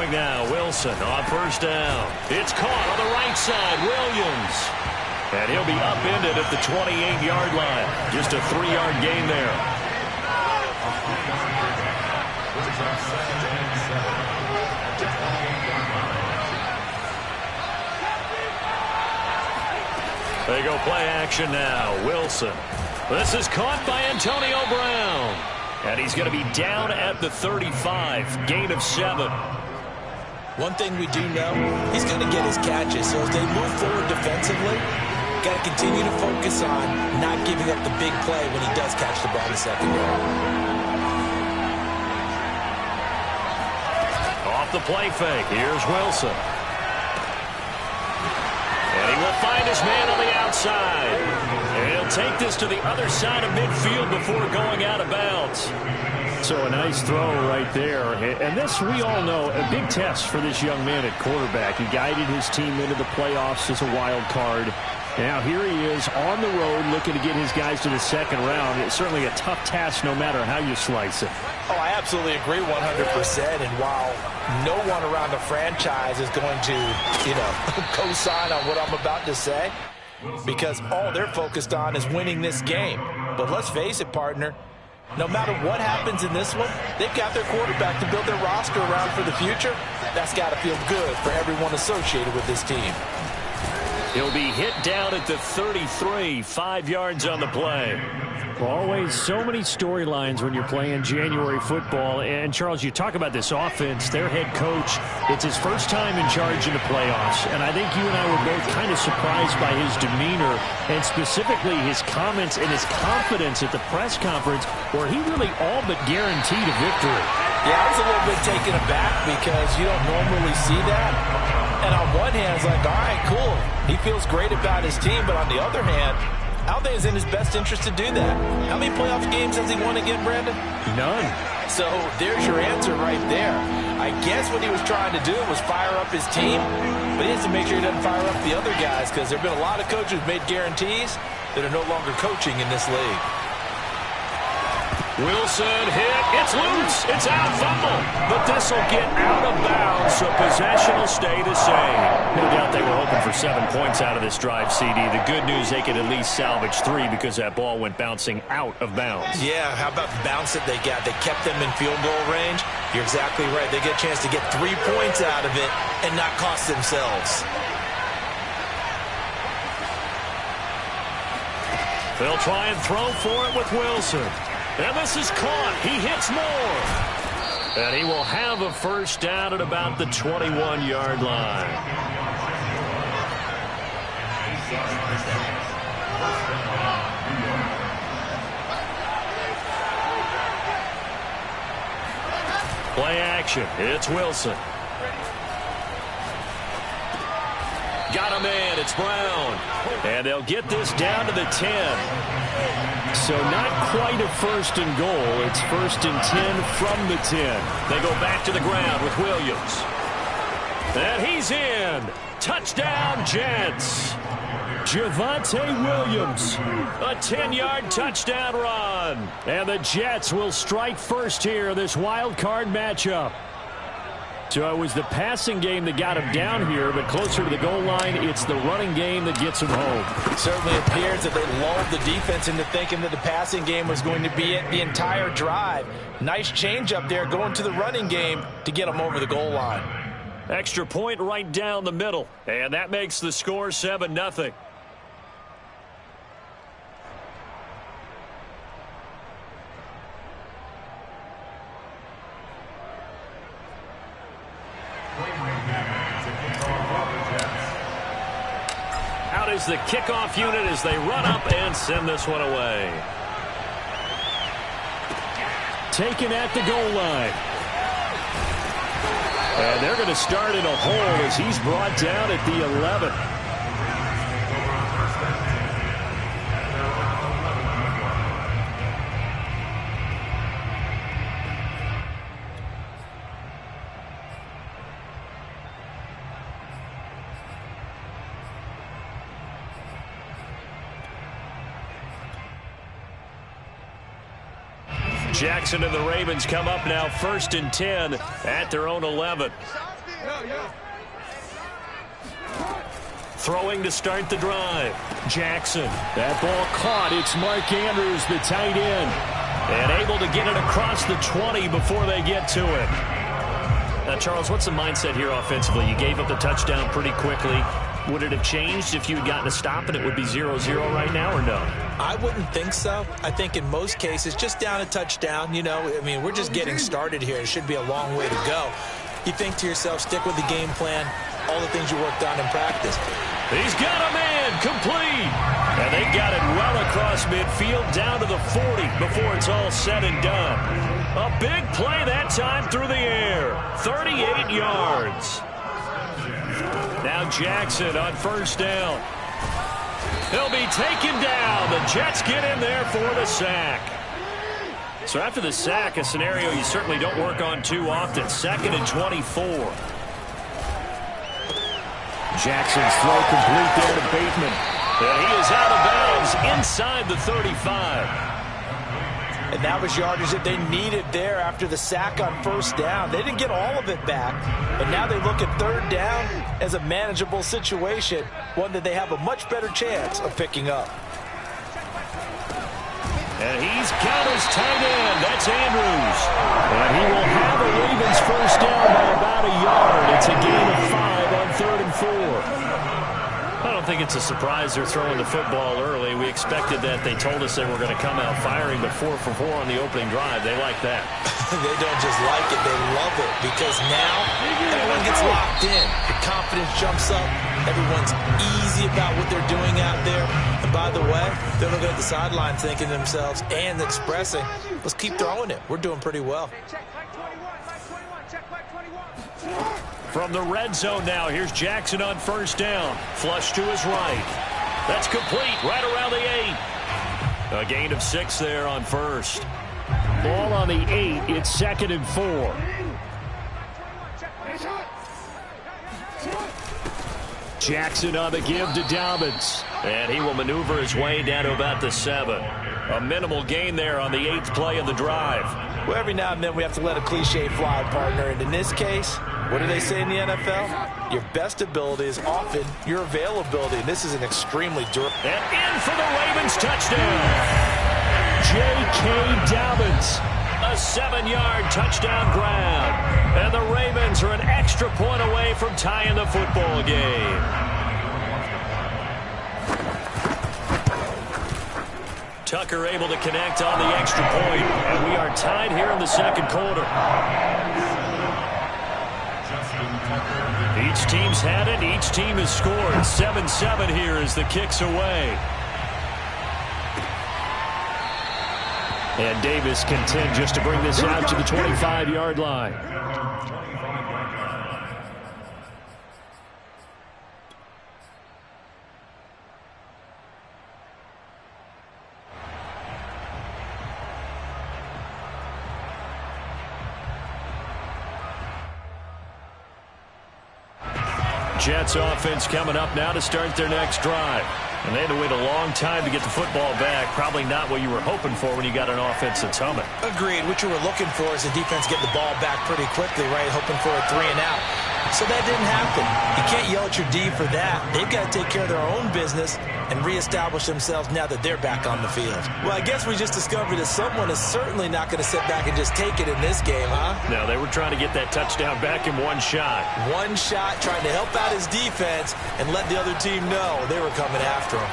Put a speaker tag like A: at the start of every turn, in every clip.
A: throwing now. Wilson on first down. It's caught on the right side. Williams. And he'll be upended at the 28-yard line. Just a 3-yard gain there. They go play action now. Wilson. This is caught by Antonio Brown. And he's going to be down at the 35. Gain of 7.
B: One thing we do know, he's going to get his catches. So as they move forward defensively, got to continue to focus on not giving up the big play when he does catch the ball in the secondary.
A: Off the play fake. Here's Wilson. And he will find his man on the outside. And he'll take this to the other side of midfield before going out of bounds. So a nice throw right there. And this, we all know, a big test for this young man at quarterback. He guided his team into the playoffs as a wild card. Now here he is on the road looking to get his guys to the second round. It's certainly a tough task no matter how you slice it.
B: Oh, I absolutely agree 100%. And while no one around the franchise is going to, co-sign on what I'm about to say, because all they're focused on is winning this game. But let's face it, partner, no matter what happens in this one, they've got their quarterback to build their roster around for the future. That's got to feel good for everyone associated with this team.
A: He'll be hit down at the 33, 5 yards on the play.
C: Always so many storylines when you're playing January football. And, Charles, you talk about this offense, their head coach, it's his first time in charge in the playoffs. And I think you and I were both kind of surprised by his demeanor and specifically his comments and his confidence at the press conference where he really all but guaranteed a victory.
B: Yeah, I was a little bit taken aback because you don't normally see that. And on one hand, it's like, all right, cool. He feels great about his team. But on the other hand, I don't think it's in his best interest to do that. How many playoff games has he won again, Brandon?
C: None.
B: So there's your answer right there. I guess what he was trying to do was fire up his team, but he has to make sure he doesn't fire up the other guys because there have been a lot of coaches who've made guarantees that are no longer coaching in this league.
A: Wilson hit. It's loose. It's out. Fumble. But this will get out of bounds, so possession will stay the same. No doubt they were hoping for 7 points out of this drive, CD. The good news, they could at least salvage 3 because that ball went bouncing out of bounds.
B: Yeah, how about the bounce that they got? They kept them in field goal range. You're exactly right. They get a chance to get 3 points out of it and not cost themselves.
A: They'll try and throw for it with Wilson. And this is caught. He hits more. And he will have a first down at about the 21-yard line. Play action. It's Wilson. Got a man. It's Brown. And they'll get this down to the 10.
C: So not quite a first and goal. It's first and 10 from the 10.
A: They go back to the ground with Williams. And he's in. Touchdown, Jets. Javonte Williams. A 10-yard touchdown run.
C: And the Jets will strike first here, this wild card matchup. So it was the passing game that got him down here, but closer to the goal line, it's the running game that gets him home.
B: It certainly appears that they lulled the defense into thinking that the passing game was going to be it the entire drive. Nice change up there going to the running game to get them over the goal line.
A: Extra point right down the middle, and that makes the score 7-0. Out is the kickoff unit as they run up and send this one away.
C: Taken at the goal line. And they're going to start in a hole as he's brought down at the 11. Jackson and the Ravens come up now first and 10 at their own 11.
A: Throwing to start the drive. Jackson. That ball caught. It's Mark Andrews, the tight end. And able to get it across the 20 before they get to it. Now, Charles, what's the mindset here offensively? You gave up the touchdown pretty quickly. Would it have changed if you had gotten a stop and it would be 0-0 right now or no?
B: I wouldn't think so. I think in most cases, just down a touchdown, you know, I mean, we're just getting started here. It should be a long way to go. You think to yourself, stick with the game plan, all the things you worked on in practice.
A: He's got a man complete. And they got it well across midfield down to the 40 before it's all said and done. A big play that time through the air. 38 yards. Now Jackson on first down. He'll be taken down. The Jets get in there for the sack. So after the sack, a scenario you certainly don't work on too often. 2nd and 24. Jackson's throw complete there to Bateman. And he is out of bounds inside the 35.
B: And that was yardage that they needed there after the sack on first down. They didn't get all of it back, but now they look at third down as a manageable situation, one that they have a much better chance of picking up.
A: And he's got his tight end. That's Andrews. And he will have the Ravens first down by about a yard. It's a gain of 5 on 3rd and 4. I don't think it's a surprise they're throwing the football early. We expected that. They told us they were going to come out firing, but 4 for 4 on the opening drive. They like that.
B: They don't just like it, they love it, because now everyone gets locked in. The confidence jumps up. Everyone's easy about what they're doing out there. And by the way, they're looking at the sideline thinking to themselves and expressing, let's keep throwing it. We're doing pretty well.
A: From the red zone now, here's Jackson on first down. Flush to his right. That's complete right around the 8. A gain of 6 there on first. Ball on the 8. It's 2nd and 4. Jackson on the give to Dobbins. And he will maneuver his way down to about the 7. A minimal gain there on the 8th play of the drive.
B: Well, every now and then we have to let a cliche fly, partner. And in this case, what do they say in the NFL? Your best ability is often your availability. And this is an extremely durable.
A: And in for the Ravens touchdown. J.K. Dobbins. A 7-yard touchdown grab. And the Ravens are an extra point away from tying the football game. Tucker able to connect on the extra point. And we are tied here in the 2nd quarter. Each team's had it. Each team has scored. 7-7 here as the kick's away. And Davis content just to bring this out to the 25-yard line. Jets offense coming up now to start their next drive. And they had to wait a long time to get the football back. Probably not what you were hoping for when you got an offense that's humming.
B: Agreed. What you were looking for is the defense get the ball back pretty quickly, right? Hoping for a 3 and out. So that didn't happen. You can't yell at your D for that. They've got to take care of their own business and reestablish themselves now that they're back on the field. Well, I guess we just discovered that someone is certainly not going to sit back and just take it in this game, huh?
A: No, they were trying to get that touchdown back in one shot.
B: One shot, trying to help out his defense and let the other team know they were coming after him.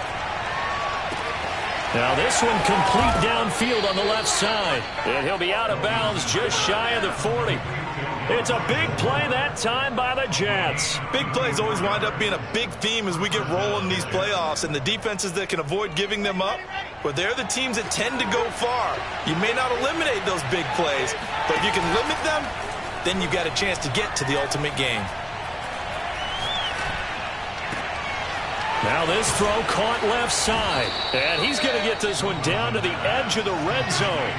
A: Now this one complete downfield on the left side. And he'll be out of bounds just shy of the 40. It's a big play that time by the Jets.
D: Big plays always wind up being a big theme as we get rolling in these playoffs, and the defenses that can avoid giving them up, well, they're the teams that tend to go far. You may not eliminate those big plays, but if you can limit them, then you've got a chance to get to the ultimate game.
A: Now this throw caught left side. And he's going to get this one down to the edge of the red zone.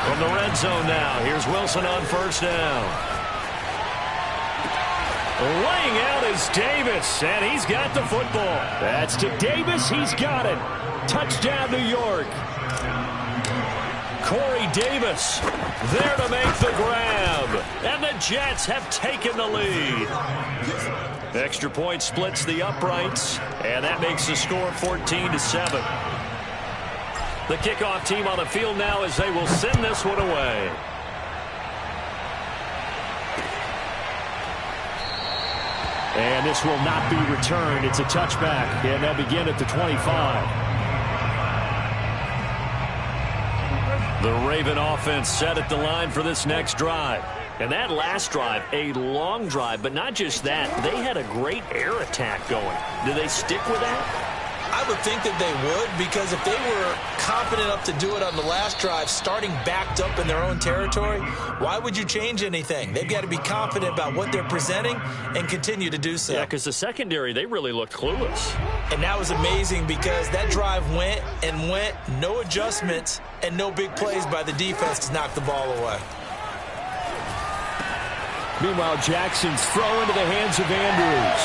A: From the red zone now, here's Wilson on first down. Laying out is Davis, and he's got the football. That's to Davis. He's got it. Touchdown, New York. Corey Davis there to make the grab. And the Jets have taken the lead. Extra point splits the uprights, and that makes the score 14-7. The kickoff team on the field now as they will send this one away. And this will not be returned. It's a touchback, and they'll begin at the 25. The Raven offense set at the line for this next drive. And that last drive, a long drive, but not just that. They had a great air attack going. Do they stick with that?
B: I would think that they would, because if they were confident enough to do it on the last drive, starting backed up in their own territory, why would you change anything? They've got to be confident about what they're presenting and continue to do so.
A: Yeah, because the secondary, they really looked clueless.
B: And that was amazing because that drive went and went, no adjustments, and no big plays by the defense to knock the ball away.
C: Meanwhile, Jackson's throw into the hands of Andrews.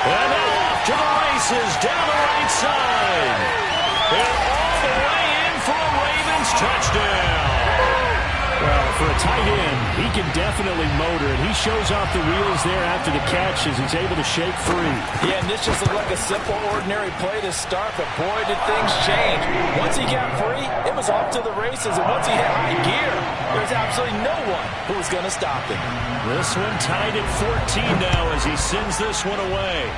A: And off to the races down the right side. And all the way in for a Ravens touchdown.
C: Well, for a tight end, he can definitely motor it. He shows off the wheels there after the catch as he's able to shake free.
B: Yeah, and this just looked like a simple, ordinary play to start, but boy, did things change. Once he got free, it was off to the races, and once he hit high gear, there's absolutely no one who was going to stop him.
A: This one tied at 14 now as he sends this one away.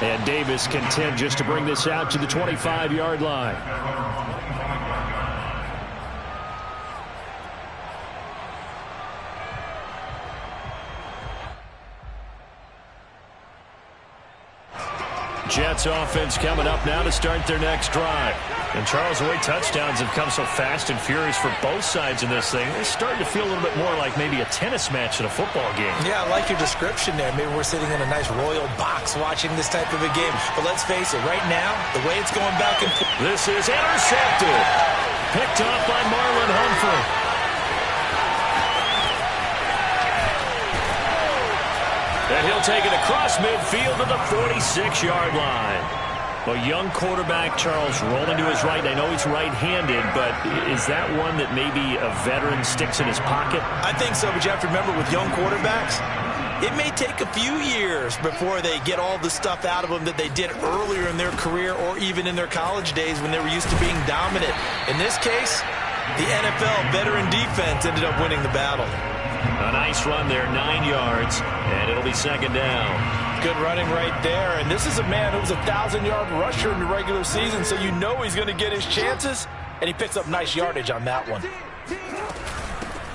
C: And Davis content just to bring this out to the 25-yard line.
A: Jets offense coming up now to start their next drive. And Charles, the way touchdowns have come so fast and furious for both sides in this thing, it's starting to feel a little bit more like maybe a tennis match in a football game.
B: Yeah, I like your description there. Maybe we're sitting in a nice royal box watching this type of a game. But let's face it, right now, the way it's going back and forth.
A: This is intercepted. Picked off by Marlon Humphrey. And he'll take it across midfield to the 46-yard line. A young quarterback, Charles, rolling to his right. I know he's right-handed, but is that one that maybe a veteran sticks in his pocket?
B: I think so, but you have to remember with young quarterbacks, it may take a few years before they get all the stuff out of them that they did earlier in their career or even in their college days when they were used to being dominant. In this case, the NFL veteran defense ended up winning the battle.
A: A nice run there, 9 yards, and it'll be second down.
B: Good running right there, and this is a man who was a 1,000-yard rusher in the regular season, so you know he's going to get his chances, and he picks up nice yardage on that one.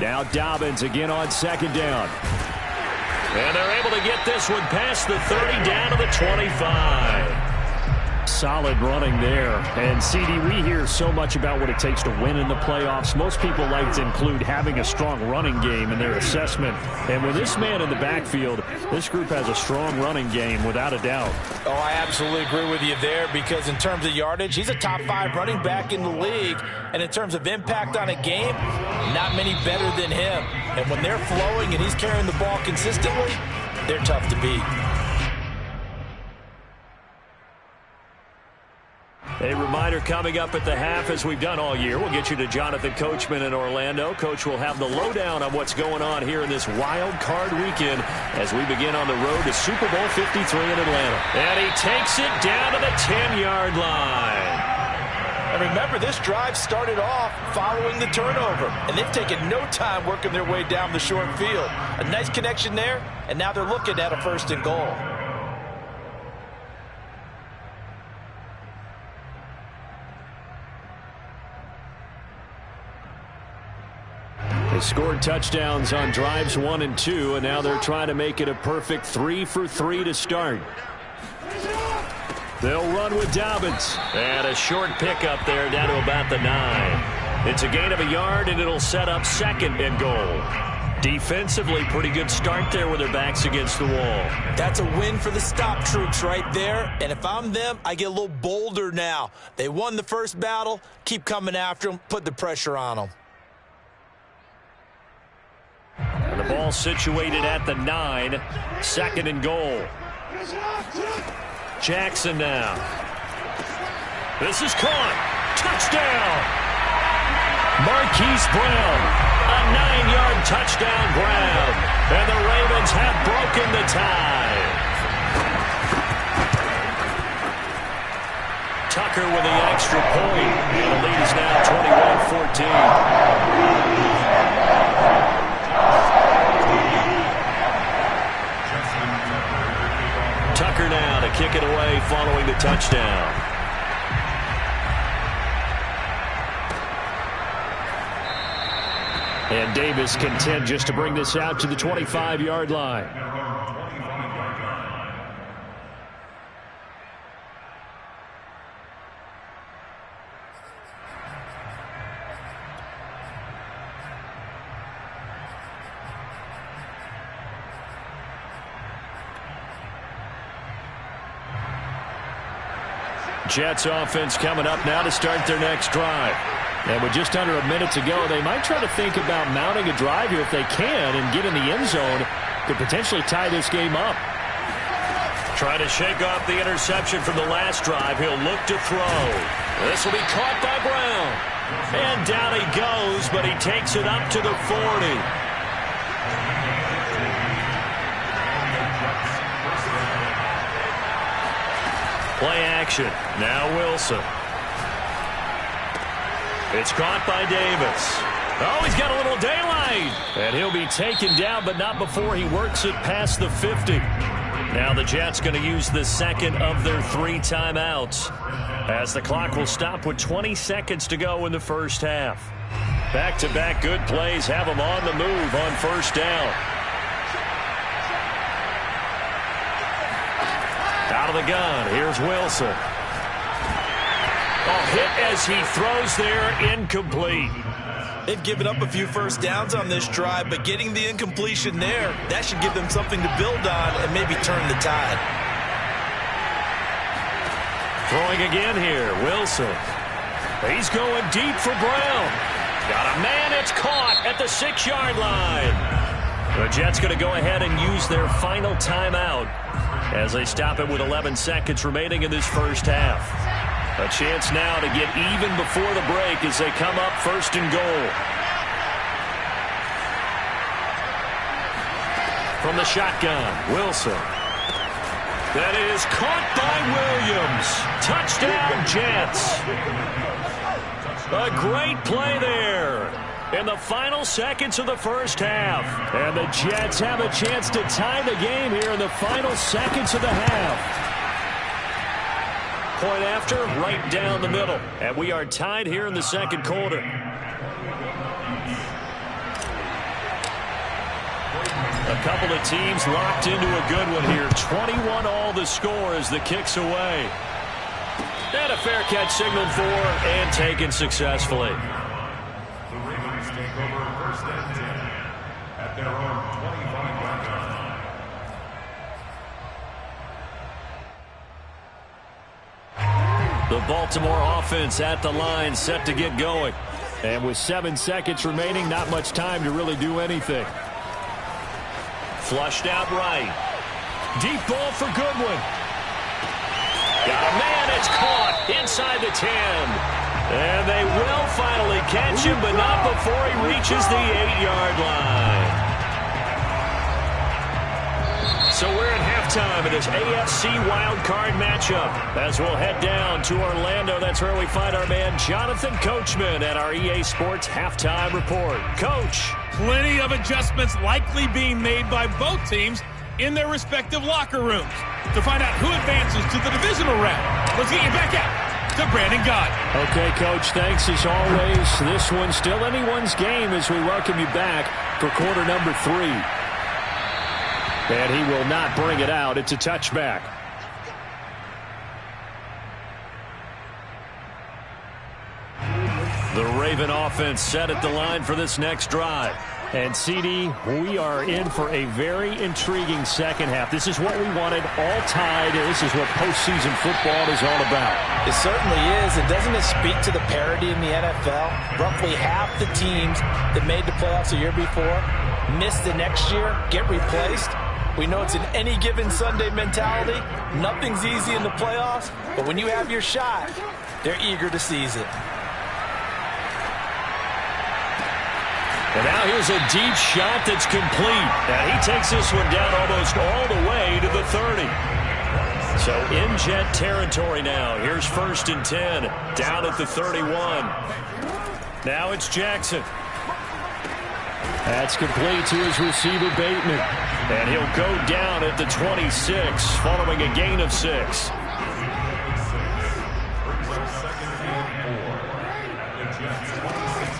C: Now Dobbins again on second down.
A: And they're able to get this one past the 30 down to the 25.
C: Solid running there. And, CD, we hear so much about what it takes to win in the playoffs. Most people like to include having a strong running game in their assessment. And with this man in the backfield, this group has a strong running game without a doubt.
B: Oh, I absolutely agree with you there because in terms of yardage, he's a top 5 running back in the league. And in terms of impact on a game, not many better than him. And when they're flowing and he's carrying the ball consistently, they're tough to beat.
A: A reminder coming up at the half, as we've done all year. We'll get you to Jonathan Coachman in Orlando. Coach will have the lowdown on what's going on here in this wild card weekend as we begin on the road to Super Bowl 53 in Atlanta. And he takes it down to the 10-yard line.
B: And remember, this drive started off following the turnover, and they've taken no time working their way down the short field. A nice connection there, and now they're looking at a 1st and goal.
C: They scored touchdowns on drives 1 and 2, and now they're trying to make it a perfect 3 for 3 to start. They'll run with Dobbins.
A: And a short pickup there down to about the 9. It's a gain of a yard, and it'll set up 2nd and goal. Defensively, pretty good start there with their backs against the wall.
B: That's a win for the stop troops right there. And if I'm them, I get a little bolder now. They won the first battle. Keep coming after them. Put the pressure on them.
A: And the ball situated at the 9. 2nd and goal. Jackson now. This is caught. Touchdown. Marquise Brown. A 9-yard touchdown grab. And the Ravens have broken the tie. Tucker with the extra point. And the lead is now 21-14. Tucker now to kick it away following the touchdown. And Davis content just to bring this out to the 25-yard line. Jets offense coming up now to start their next drive. And with just under a minute to go, they might try to think about mounting a drive here if they can and get in the end zone to potentially tie this game up. Trying to shake off the interception from the last drive. He'll look to throw. This will be caught by Brown. And down he goes, but he takes it up to the 40. Play action. Now Wilson. It's caught by Davis. Oh, he's got a little daylight. And he'll be taken down, but not before he works it past the 50. Now the Jets going to use the second of their 3 timeouts, as the clock will stop with 20 seconds to go in the first half. Back-to-back good plays have them on the move on first down. Out of the gun, here's Wilson. A hit as he throws there, incomplete.
D: They've given up a few first downs on this drive, but getting the incompletion there, that should give them something to build on and maybe turn the tide.
A: Throwing again here, Wilson. He's going deep for Brown. Got a man, it's caught at the 6-yard line. The Jets going to go ahead and use their final timeout as they stop it with 11 seconds remaining in this first half. A chance now to get even before the break as they come up first and goal. From the shotgun, Wilson. That is caught by Williams. Touchdown, Jets. A great play there in the final seconds of the first half. And the Jets have a chance to tie the game here in the final seconds of the half. Point after, right down the middle. And we are tied here in the second quarter. A couple of teams locked into a good one here. 21-all the score as the kick's away. And a fair catch signaled for and taken successfully.
E: The Ravens take over first and 10 at their own 25-yard line.
A: The Baltimore offense at the line, set to get going. And with 7 seconds remaining, not much time to really do anything. Flushed out right. Deep ball for Goodwin. Got a man, it's caught inside the 10. And they will finally catch him, but not before he reaches the 8-yard line. So we're at halftime of this AFC wildcard matchup as we'll head down to Orlando. That's where we find our man Jonathan Coachman at our EA Sports Halftime Report. Coach.
F: Plenty of adjustments likely being made by both teams in their respective locker rooms. To find out who advances to the divisional round, let's get you back out to Brandon Gaudin.
A: Okay, Coach, thanks as always. This one's still anyone's game as we welcome you back for quarter number 3. And he will not bring it out. It's a touchback. The Raven offense set at the line for this next drive. And, CD, we are in for a very intriguing second half. This is what we wanted, all tied. This is what postseason football is all about.
B: It certainly is. And doesn't it speak to the parity in the NFL? Roughly half the teams that made the playoffs the year before miss the next year, get replaced. We know it's an any given Sunday mentality. Nothing's easy in the playoffs, but when you have your shot, they're eager to seize it.
A: And now here's a deep shot that's complete. And he takes this one down almost all the way to the 30. So in Jet territory now. Here's 1st and 10. Down at the 31. Now it's Jackson. That's complete to his receiver, Bateman. And he'll go down at the 26 following a gain of 6.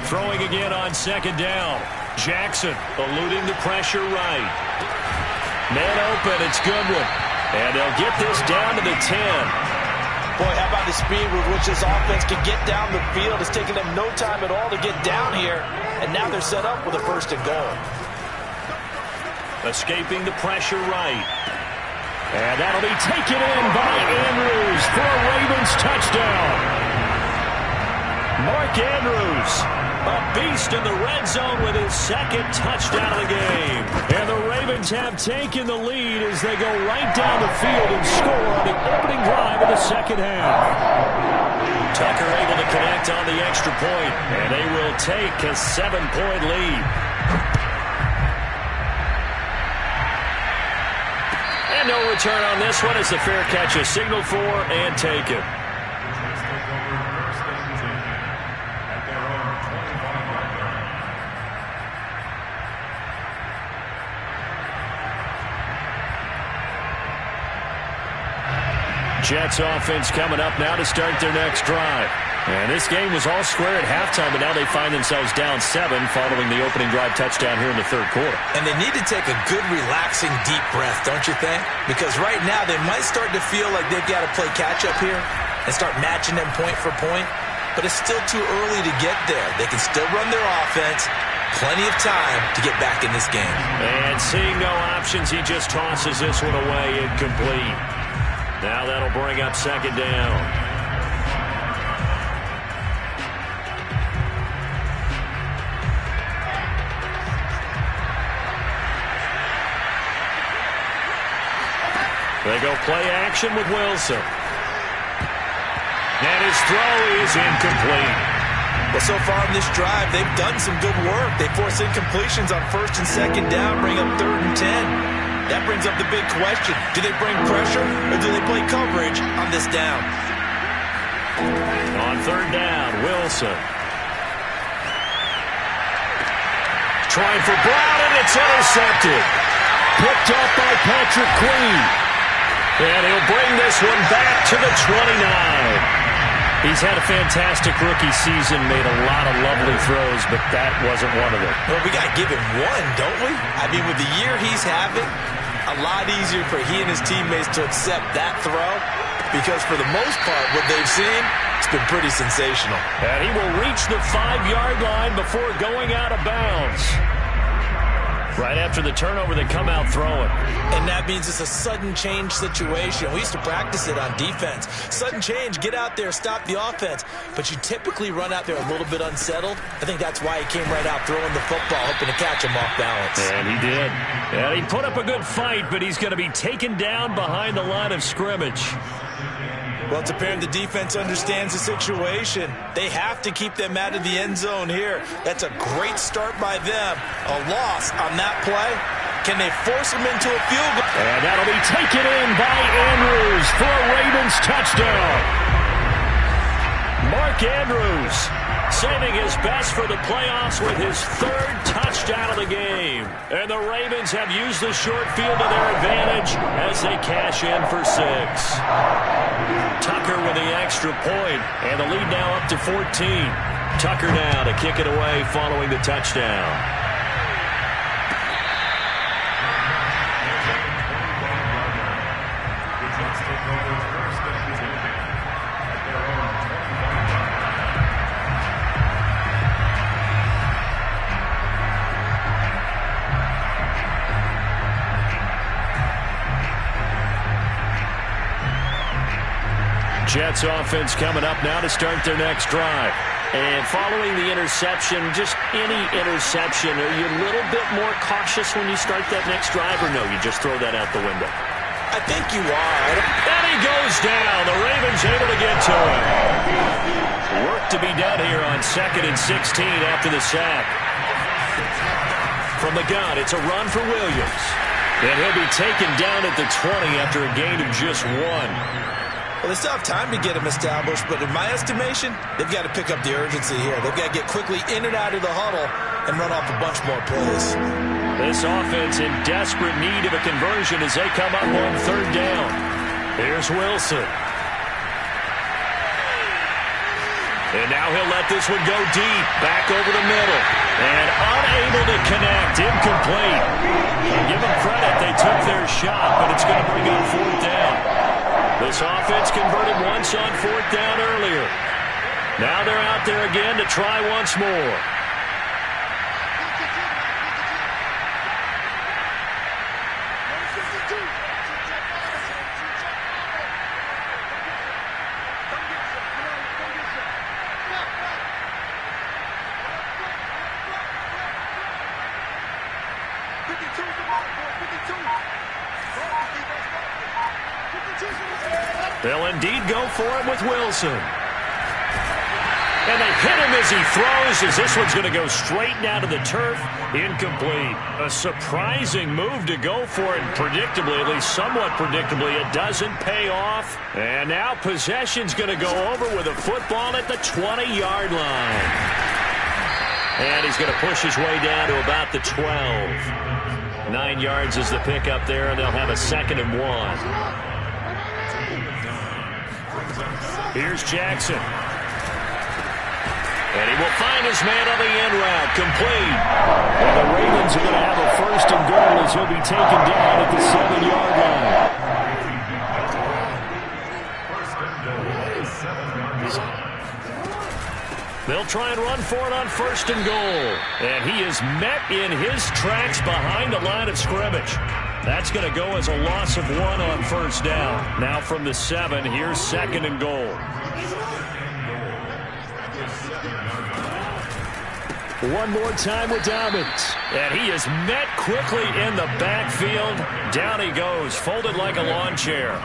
A: Throwing again on 2nd down. Jackson eluding the pressure right. Man open, it's Goodwin. And they'll get this down to the 10.
B: Boy, how about the speed with which this offense can get down the field? It's taken them no time at all to get down here. And now they're set up with a 1st and goal.
A: Escaping the pressure right. And that'll be taken in by Andrews for a Ravens touchdown. Mark Andrews, a beast in the red zone with his 2nd touchdown of the game. And the Ravens have taken the lead as they go right down the field and score on the opening drive of the 2nd half. Tucker able to connect on the extra point, and they will take a 7-point lead. And no return on this one as the fair catch is signaled for and taken. Jets offense coming up now to start their next drive. And this game was all square at halftime, but now they find themselves down 7 following the opening drive touchdown here in the 3rd quarter.
B: And they need to take a good, relaxing, deep breath, don't you think? Because right now they might start to feel like they've got to play catch-up here and start matching them point for point. But it's still too early to get there. They can still run their offense. Plenty of time to get back in this game.
A: And seeing no options, he just tosses this one away incomplete. Now that'll bring up 2nd down. They go play action with Wilson. And his throw is incomplete.
B: Well, so far in this drive, they've done some good work. They force incompletions on 1st and 2nd down, bring up 3rd and 10. That brings up the big question. Do they bring pressure or do they play coverage on this down?
A: On 3rd down, Wilson. Trying for Brown, and it's intercepted. Picked up by Patrick Queen. And he'll bring this one back to the 29. He's had a fantastic rookie season, made a lot of lovely throws, but that wasn't one of them.
B: Well, we got to give him one, don't we? I mean, with the year he's having, a lot easier for he and his teammates to accept that throw because for the most part, what they've seen, it's been pretty sensational.
A: And he will reach the 5-yard line before going out of bounds. Right after the turnover, they come out throwing.
B: And that means it's a sudden change situation. We used to practice it on defense. Sudden change, get out there, stop the offense. But you typically run out there a little bit unsettled. I think that's why he came right out throwing the football, hoping to catch him off balance.
A: And he did. And he put up a good fight, but he's going to be taken down behind the line of scrimmage.
B: Well, it's apparent the defense understands the situation. They have to keep them out of the end zone here. That's a great start by them. A loss on that play. Can they force them into a field goal?
A: And that'll be taken in by Andrews for a Ravens touchdown. Mark Andrews saving his best for the playoffs with his 3rd touchdown of the game. And the Ravens have used the short field to their advantage as they cash in for 6. Tucker with the extra point, and the lead now up to 14. Tucker now to kick it away following the touchdown. Jets offense coming up now to start their next drive. And following the interception, just any interception, are you a little bit more cautious when you start that next drive, or no, you just throw that out the window?
B: I think you are.
A: And he goes down. The Ravens able to get to him. Work to be done here on 2nd and 16 after the sack. From the gun, it's a run for Williams. And he'll be taken down at the 20 after a gain of just 1.
B: Well, they still have time to get him established, but in my estimation, they've got to pick up the urgency here. They've got to get quickly in and out of the huddle and run off a bunch more plays.
A: This offense in desperate need of a conversion as they come up on 3rd down. Here's Wilson. And now he'll let this one go deep, back over the middle. And unable to connect, incomplete. I'll give them credit, they took their shot, but it's going to bring up 4th down. This offense converted once on 4th down earlier. Now they're out there again to try once more. They'll indeed go for it with Wilson. And they hit him as he throws, as this one's going to go straight down to the turf. Incomplete. A surprising move to go for it, and predictably, at least somewhat predictably, it doesn't pay off. And now possession's going to go over with a football at the 20-yard line. And he's going to push his way down to about the 12. 9 yards is the pickup there, and they'll have a 2nd and 1. Here's Jackson. And he will find his man on the end route, complete. And the Ravens are going to have a 1st and goal as he'll be taken down at the 7-yard line. They'll try and run for it on 1st and goal. And he is met in his tracks behind the line of scrimmage. That's going to go as a loss of 1 on 1st down. Now from the 7, here's 2nd and goal. One more time with Dobbins. And he is met quickly in the backfield. Down he goes, folded like a lawn chair.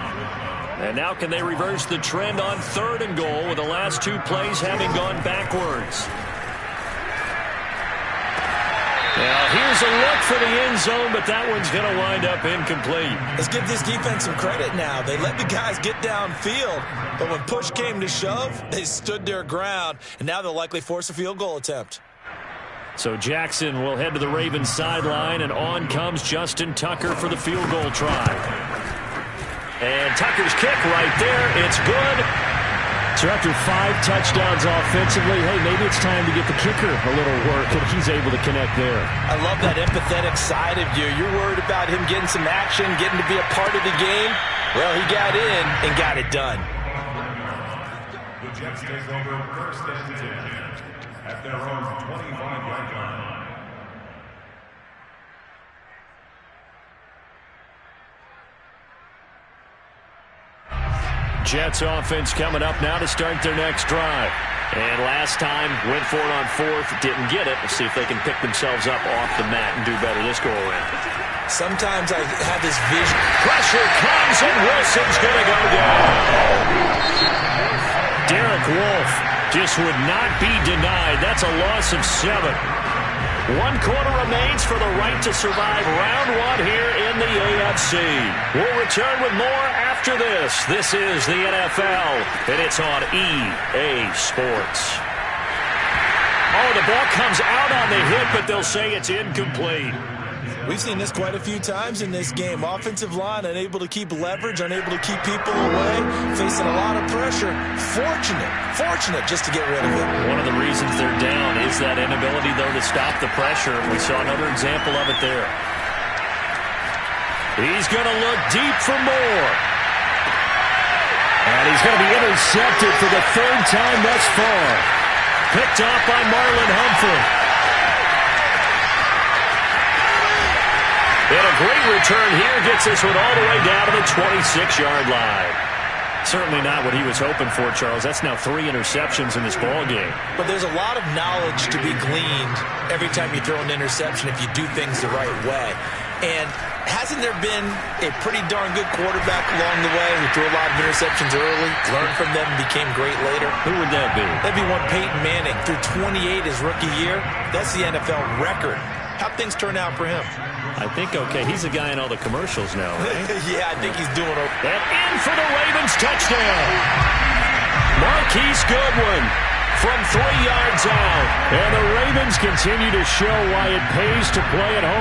A: And now can they reverse the trend on 3rd and goal with the last 2 plays having gone backwards? Now, here's a look for the end zone, but that one's going to wind up incomplete.
B: Let's give this defense some credit now. They let the guys get downfield, but when push came to shove, they stood their ground, and now they'll likely force a field goal attempt.
A: So Jackson will head to the Ravens sideline, and on comes Justin Tucker for the field goal try. And Tucker's kick right there. It's good. So after 5 touchdowns offensively, hey, maybe it's time to get the kicker a little work, and he's able to connect there.
B: I love that empathetic side of you. You're worried about him getting some action, getting to be a part of the game. Well, he got in and got it done.
E: The Jets take over 1st and 10 at their own 25-yard line.
A: Jets offense coming up now to start their next drive. And last time, went for it on 4th, didn't get it. We'll see if they can pick themselves up off the mat and do better this go-around.
B: Sometimes I have this vision.
A: Pressure comes, and Wilson's going to go down. Derek Wolfe just would not be denied. That's a loss of 7. 1 quarter remains for the right to survive round 1 here in the AFC. We'll return with more after this. This is the NFL, and it's on EA Sports. Oh, the ball comes out on the hit, but they'll say it's incomplete.
B: We've seen this quite a few times in this game. Offensive line unable to keep leverage, unable to keep people away, facing a lot of pressure. Fortunate just to get rid of it.
A: One of the reasons they're down is that inability, though, to stop the pressure. We saw another example of it there. He's going to look deep for more. And he's going to be intercepted for the 3rd time thus far. Picked off by Marlon Humphrey. And a great return here gets this one all the way down to the 26-yard line.
C: certainly not what he was hoping for, Charles. That's now 3 interceptions in this ball game.
B: But there's a lot of knowledge to be gleaned every time you throw an interception if you do things the right way. And hasn't there been a pretty darn good quarterback along the way who threw a lot of interceptions early, learned from them, and became great later?
C: Who would that be?
B: That'd be one Peyton Manning. Threw 28 his rookie year. That's the NFL record. How'd things turn out for him?
C: I think okay. He's the guy in all the commercials now, right?
B: Yeah, I think he's doing okay.
C: And in for the Ravens touchdown. Marquise Goodwin from 3 yards out. And the Ravens continue to show why it pays to play at home.